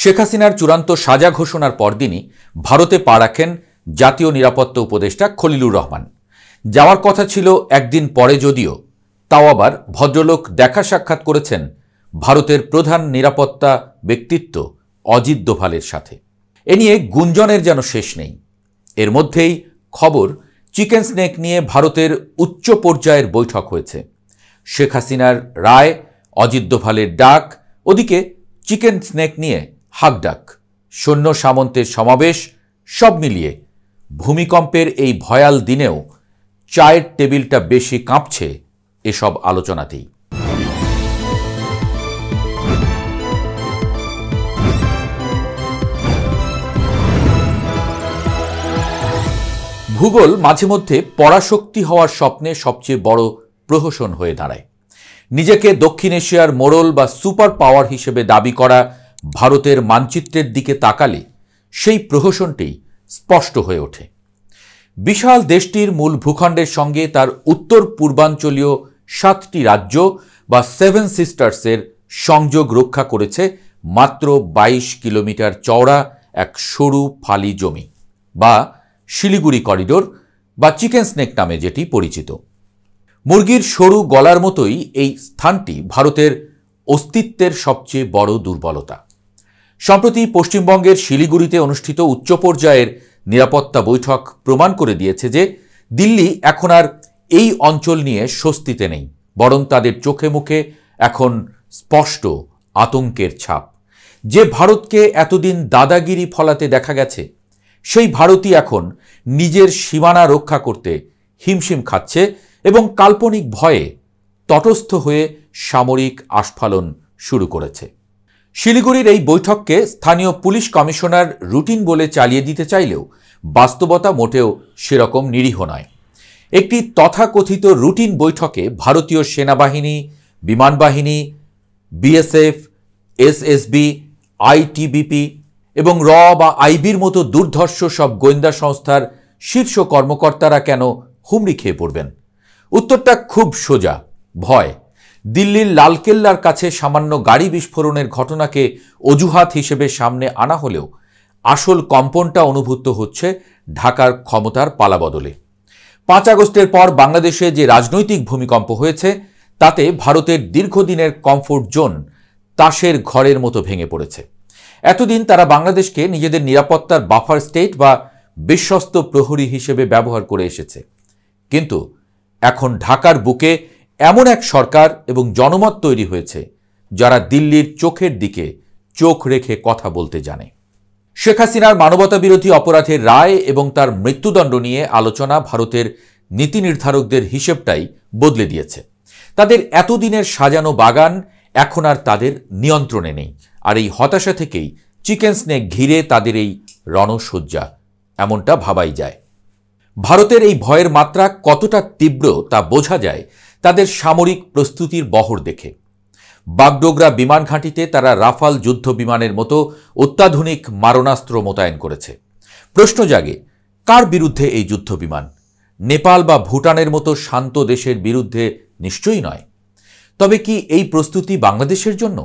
শেখ হাসিনার চূড়ান্ত সাজা ঘোষণার পরদিনই ভারতে পা রাখেন জাতীয় নিরাপত্তা উপদেষ্টা খলিলুর রহমান। যাওয়ার কথা ছিল একদিন পরে, যদিও তাও আবার ভদ্রলোক দেখা সাক্ষাৎ করেছেন ভারতের প্রধান নিরাপত্তা ব্যক্তিত্ব অজিত দোভালের সাথে। এ নিয়ে গুঞ্জনের যেন শেষ নেই। এর মধ্যেই খবর, চিকেন স্নেক নিয়ে ভারতের উচ্চ পর্যায়ের বৈঠক হয়েছে। শেখ হাসিনার রায়, অজিত দোভালের ডাক, ওদিকে চিকেন স্নেক নিয়ে হাকডাক, সৈন্য সামন্তের সমাবেশ, সব মিলিয়ে ভূমিকম্পের এই ভয়াল দিনেও চায়ের টেবিলটা বেশি কাঁপছে এসব আলোচনাতেই। ভূগোল মাঝে মধ্যে পরাশক্তি হওয়ার স্বপ্নে সবচেয়ে বড় প্রহসন হয়ে দাঁড়ায়। নিজেকে দক্ষিণ এশিয়ার মোড়ল বা সুপার পাওয়ার হিসেবে দাবি করা ভারতের মানচিত্রের দিকে তাকালে সেই প্রহসনটি স্পষ্ট হয়ে ওঠে। বিশাল দেশটির মূল ভূখণ্ডের সঙ্গে তার উত্তর পূর্বাঞ্চলীয় 7টি রাজ্য বা 7 সিস্টার্সের সংযোগ রক্ষা করেছে মাত্র 22 কিলোমিটার চওড়া এক সরু ফালি জমি, বা শিলিগুড়ি করিডোর, বা চিকেন স্নেক নামে যেটি পরিচিত। মুরগির সরু গলার মতোই এই স্থানটি ভারতের অস্তিত্বের সবচেয়ে বড় দুর্বলতা। সম্প্রতি পশ্চিমবঙ্গের শিলিগুড়িতে অনুষ্ঠিত উচ্চ পর্যায়ের নিরাপত্তা বৈঠক প্রমাণ করে দিয়েছে যে দিল্লি এখন আর এই অঞ্চল নিয়ে স্বস্তিতে নেই, বরং তাদের চোখে মুখে এখন স্পষ্ট আতঙ্কের ছাপ। যে ভারতকে এতদিন দাদাগিরি ফলাতে দেখা গেছে, সেই ভারতই এখন নিজের সীমানা রক্ষা করতে হিমশিম খাচ্ছে এবং কাল্পনিক ভয়ে তটস্থ হয়ে সামরিক আস্ফালন শুরু করেছে। শিলিগুড়ির এই বৈঠককে স্থানীয় পুলিশ কমিশনার রুটিন বলে চালিয়ে দিতে চাইলেও বাস্তবতা মোটেও সেরকম নিরীহ নয়। একটি তথাকথিত রুটিন বৈঠকে ভারতীয় সেনাবাহিনী, বিমান বাহিনী, বিএসএফ, এসএসবি, আইটিবিপি এবং র বা আইবির মতো দুর্ধর্ষ সব গোয়েন্দা সংস্থার শীর্ষ কর্মকর্তারা কেন হুমড়ি খেয়ে পড়বেন? উত্তরটা খুব সোজা, ভয়। দিল্লির লালকেল্লার কাছে সামান্য গাড়ি বিস্ফোরণের ঘটনাকে অজুহাত হিসেবে সামনে আনা হলেও আসল কম্পনটা অনুভূত হচ্ছে ঢাকার ক্ষমতার পালাবদলে। 5 আগস্টের পর বাংলাদেশে যে রাজনৈতিক ভূমিকম্প হয়েছে, তাতে ভারতের দীর্ঘদিনের কমফোর্ট জোন তাসের ঘরের মতো ভেঙে পড়েছে। এতদিন তারা বাংলাদেশকে নিজেদের নিরাপত্তার বাফার স্টেট বা বিশ্বস্ত প্রহরী হিসেবে ব্যবহার করে এসেছে। কিন্তু এখন ঢাকার বুকে এমন এক সরকার এবং জনমত তৈরি হয়েছে যারা দিল্লির চোখের দিকে চোখ রেখে কথা বলতে জানে। শেখ হাসিনার মানবতাবিরোধী অপরাধের রায় এবং তার মৃত্যুদণ্ড নিয়ে আলোচনা ভারতের নীতি নির্ধারকদের হিসেবটাই বদলে দিয়েছে। তাদের এতদিনের সাজানো বাগান এখন আর তাদের নিয়ন্ত্রণে নেই। আর এই হতাশা থেকেই চিকেন স্নেক ঘিরে তাদের এই রণসজ্জা, এমনটা ভাবাই যায়। ভারতের এই ভয়ের মাত্রা কতটা তীব্র তা বোঝা যায় তাদের সামরিক প্রস্তুতির বহর দেখে। বাগডোগরা বিমান ঘাঁটিতে তারা রাফাল যুদ্ধ বিমানের মতো অত্যাধুনিক মারণাস্ত্র মোতায়েন করেছে। প্রশ্ন জাগে, কার বিরুদ্ধে এই যুদ্ধ বিমান? নেপাল বা ভুটানের মতো শান্ত দেশের বিরুদ্ধে নিশ্চয়ই নয়। তবে কি এই প্রস্তুতি বাংলাদেশের জন্য?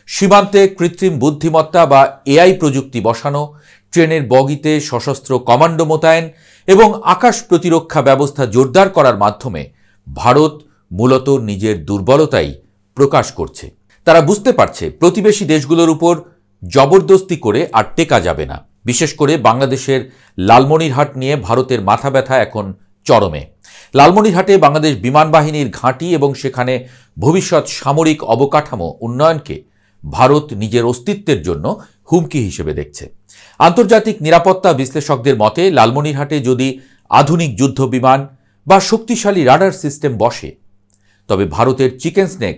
সীমান্তে কৃত্রিম বুদ্ধিমত্তা বা এআই প্রযুক্তি বসানো, ট্রেনের বগিতে সশস্ত্র কমান্ডো মোতায়েন এবং আকাশ প্রতিরক্ষা ব্যবস্থা জোরদার করার মাধ্যমে ভারত মূলত নিজের দুর্বলতাই প্রকাশ করছে। তারা বুঝতে পারছে প্রতিবেশী দেশগুলোর উপর জবরদস্তি করে আর টেকা যাবে না। বিশেষ করে বাংলাদেশের লালমনিরহাট নিয়ে ভারতের মাথা ব্যথা এখন চরমে। লালমনিরহাটে বাংলাদেশ বিমান বাহিনীর ঘাঁটি এবং সেখানে ভবিষ্যৎ সামরিক অবকাঠামো উন্নয়নকে ভারত নিজের অস্তিত্বের জন্য হুমকি হিসেবে দেখছে। আন্তর্জাতিক নিরাপত্তা বিশ্লেষকদের মতে লালমনিরহাটে যদি আধুনিক যুদ্ধ বিমান বা শক্তিশালী রাডার সিস্টেম বসে, তবে ভারতের চিকেন স্নেক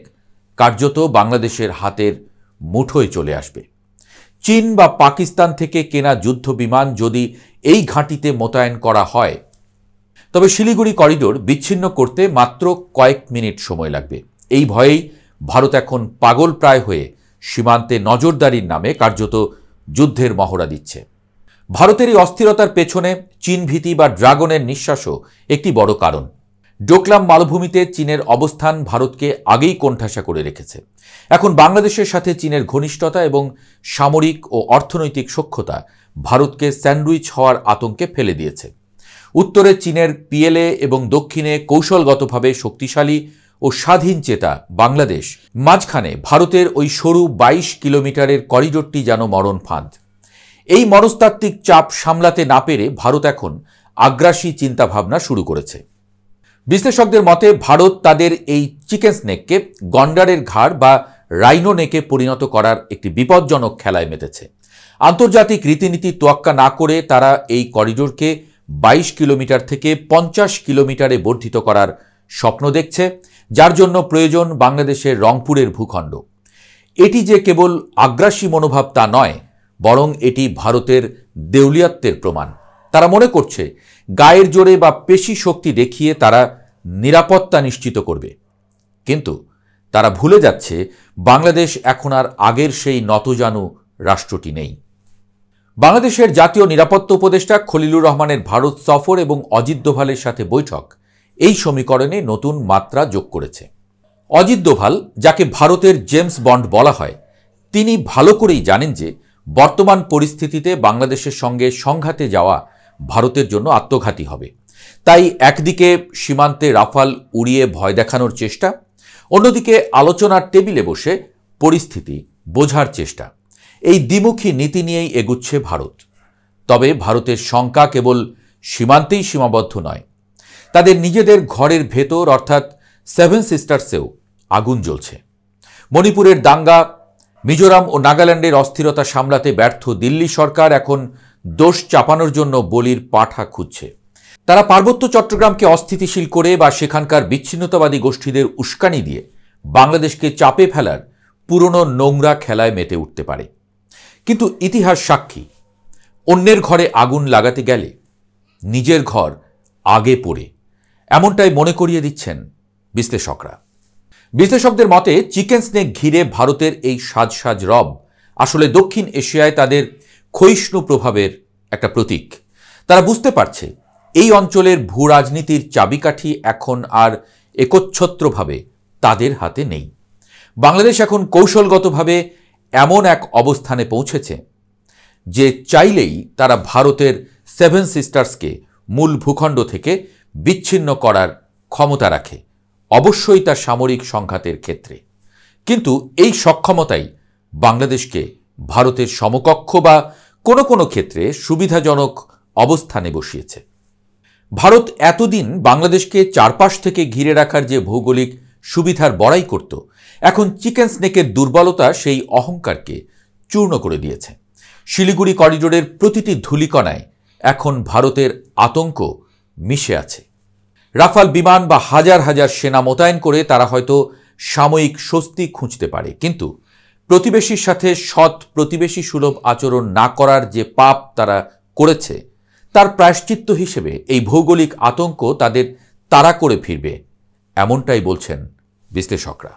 কার্যত বাংলাদেশের হাতের মুঠোয় চলে আসবে। চীন বা পাকিস্তান থেকে কেনা যুদ্ধ বিমান যদি এই ঘাঁটিতে মোতায়েন করা হয়, তবে শিলিগুড়ি করিডোর বিচ্ছিন্ন করতে মাত্র কয়েক মিনিট সময় লাগবে। এই ভয়েই ভারত এখন পাগল প্রায় হয়ে সীমান্তে নজরদারির নামে কার্যত যুদ্ধের মহড়া দিচ্ছে। ভারতের এই অস্থিরতার পেছনে চীন ভীতি বা ড্রাগনের নিঃশ্বাসও একটি বড় কারণ। ডোকলাম মালভূমিতে চীনের অবস্থান ভারতকে আগেই কোণঠাসা করে রেখেছে। এখন বাংলাদেশের সাথে চীনের ঘনিষ্ঠতা এবং সামরিক ও অর্থনৈতিক সখ্যতা ভারতকে স্যান্ডউইচ হওয়ার আতঙ্কে ফেলে দিয়েছে। উত্তরে চীনের পিএলএ এবং দক্ষিণে কৌশলগতভাবে শক্তিশালী ও স্বাধীন চেতা বাংলাদেশ, মাঝখানে ভারতের ওই সরু 22 কিলোমিটারের করিডোরটি যেন মরণ ফাঁদ। এই মনস্তাত্ত্বিক চাপ সামলাতে না পেরে ভারত এখন আগ্রাসী চিন্তাভাবনা শুরু করেছে। বিশ্লেষকদের মতে ভারত তাদের এই চিকেন স্নেককে গন্ডারের ঘাড় বা রাইনো নেকে পরিণত করার একটি বিপজ্জনক খেলায় মেতেছে। আন্তর্জাতিক রীতিনীতি তোয়াক্কা না করে তারা এই করিডোরকে 22 কিলোমিটার থেকে 50 কিলোমিটারে বর্ধিত করার স্বপ্ন দেখছে, যার জন্য প্রয়োজন বাংলাদেশের রংপুরের ভূখণ্ড। এটি যে কেবল আগ্রাসী মনোভাব তা নয়, বরং এটি ভারতের দেউলিয়াত্বের প্রমাণ। তারা মনে করছে গায়ের জোরে বা পেশি শক্তি দেখিয়ে তারা নিরাপত্তা নিশ্চিত করবে, কিন্তু তারা ভুলে যাচ্ছে বাংলাদেশ এখন আর আগের সেই নতজানু রাষ্ট্রটি নেই। বাংলাদেশের জাতীয় নিরাপত্তা উপদেষ্টা খলিলুর রহমানের ভারত সফর এবং অজিত দোভালের সাথে বৈঠক এই সমীকরণে নতুন মাত্রা যোগ করেছে। অজিত দোভাল, যাকে ভারতের জেমস বন্ড বলা হয়, তিনি ভালো করেই জানেন যে বর্তমান পরিস্থিতিতে বাংলাদেশের সঙ্গে সংঘাতে যাওয়া ভারতের জন্য আত্মঘাতী হবে। তাই একদিকে সীমান্তে রাফাল উড়িয়ে ভয় দেখানোর চেষ্টা, অন্যদিকে আলোচনার টেবিলে বসে পরিস্থিতি বোঝার চেষ্টা, এই দ্বিমুখী নীতি নিয়েই এগুচ্ছে ভারত। তবে ভারতের শঙ্কা কেবল সীমান্তেই সীমাবদ্ধ নয়, তাদের নিজেদের ঘরের ভেতর অর্থাৎ 7 সিস্টার্সেও আগুন জ্বলছে। মণিপুরের দাঙ্গা, মিজোরাম ও নাগাল্যান্ডের অস্থিরতা সামলাতে ব্যর্থ দিল্লি সরকার এখন দোষ চাপানোর জন্য বলির পাঠা খুঁজছে। তারা পার্বত্য চট্টগ্রামকে অস্থিতিশীল করে বা সেখানকার বিচ্ছিন্নতাবাদী গোষ্ঠীদের উস্কানি দিয়ে বাংলাদেশকে চাপে ফেলার পুরনো নোংরা খেলায় মেতে উঠতে পারে। কিন্তু ইতিহাস সাক্ষী, অন্যের ঘরে আগুন লাগাতে গেলে নিজের ঘর আগে পড়ে, এমনটাই মনে করিয়ে দিচ্ছেন বিশ্লেষকরা। বিশ্লেষকদের মতে চিকেন স্নেক ঘিরে ভারতের এই সাজ রব আসলে দক্ষিণ এশিয়ায় তাদের ক্ষয়িষ্ণু প্রভাবের একটা প্রতীক। তারা বুঝতে পারছে এই অঞ্চলের ভূ রাজনীতির চাবিকাঠি এখন আর একচ্ছত্রভাবে তাদের হাতে নেই। বাংলাদেশ এখন কৌশলগতভাবে এমন এক অবস্থানে পৌঁছেছে যে চাইলেই তারা ভারতের 7 সিস্টার্সকে মূল ভূখণ্ড থেকে বিচ্ছিন্ন করার ক্ষমতা রাখে, অবশ্যই তা সামরিক সংঘাতের ক্ষেত্রে। কিন্তু এই সক্ষমতাই বাংলাদেশকে ভারতের সমকক্ষ বা কোনো ক্ষেত্রে সুবিধাজনক অবস্থানে বসিয়েছে। ভারত এতদিন বাংলাদেশকে চারপাশ থেকে ঘিরে রাখার যে ভৌগোলিক সুবিধার বড়াই করত, এখন চিকেন স্নেকের দুর্বলতা সেই অহংকারকে চূর্ণ করে দিয়েছে। শিলিগুড়ি করিডোরের প্রতিটি ধূলিকণায় এখন ভারতের আতঙ্ক মিশে আছে। রাফাল বিমান বা হাজার হাজার সেনা মোতায়েন করে তারা হয়তো সাময়িক স্বস্তি খুঁজতে পারে, কিন্তু প্রতিবেশীর সাথে সৎ প্রতিবেশী সুলভ আচরণ না করার যে পাপ তারা করেছে, তার প্রায়শ্চিত্ত হিসেবে এই ভৌগোলিক আতঙ্ক তাদের তাড়া করে ফিরবে, এমনটাই বলছেন বিশ্লেষকরা।